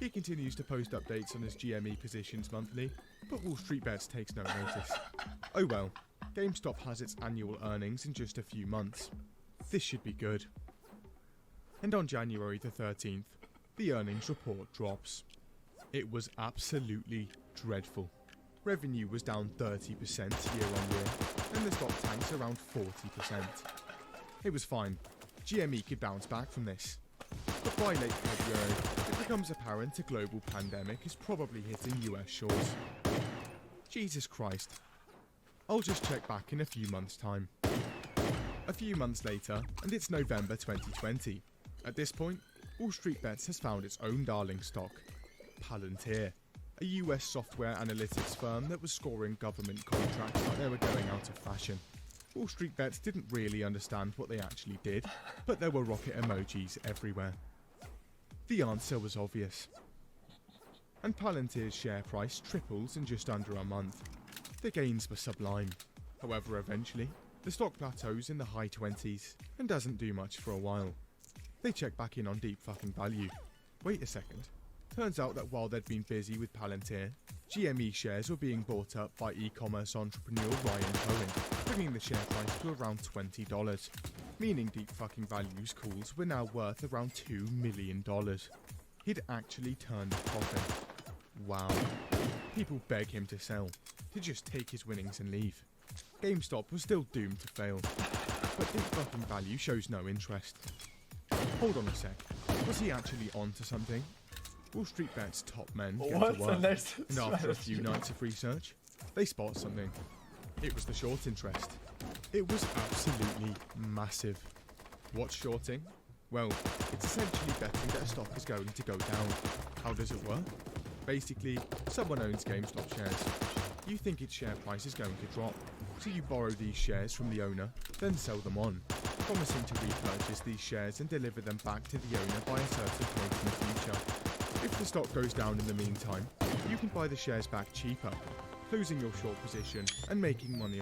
He continues to post updates on his GME positions monthly, but Wall Street Bets takes no notice. Oh well, GameStop has its annual earnings in just a few months. This should be good. And on January the 13th, the earnings report drops. It was absolutely dreadful. Revenue was down 30% year on year, and the stock tanks around 40%. It was fine. GME could bounce back from this. But by late February, it becomes apparent a global pandemic is probably hitting US shores. Jesus Christ. I'll just check back in a few months' time. A few months later, and it's November 2020. At this point, Wall Street Bets has found its own darling stock, Palantir, a US software analytics firm that was scoring government contracts like they were going out of fashion. Wall Street Bets didn't really understand what they actually did, but there were rocket emojis everywhere. The answer was obvious. And Palantir's share price triples in just under a month. The gains were sublime. However, eventually, the stock plateaus in the high 20s and doesn't do much for a while. They check back in on deep fucking value. Wait a second. Turns out that while they'd been busy with Palantir, GME shares were being bought up by e-commerce entrepreneur Ryan Cohen, bringing the share price to around $20, meaning deep fucking value's calls were now worth around $2 million. He'd actually turned a profit. Wow. People beg him to sell, to just take his winnings and leave. GameStop was still doomed to fail, but deep fucking value shows no interest. Hold on a sec, was he actually onto something? Wall Street Bets top men get to work, and after a few nights of research, they spot something. It was the short interest. It was absolutely massive. What's shorting? Well, it's essentially betting that a stock is going to go down. How does it work? Basically, someone owns GameStop shares. You think its share price is going to drop, so you borrow these shares from the owner, then sell them on, promising to repurchase these shares and deliver them back to the owner by a certain point in the future. If the stock goes down in the meantime, you can buy the shares back cheaper, closing your short position and making money on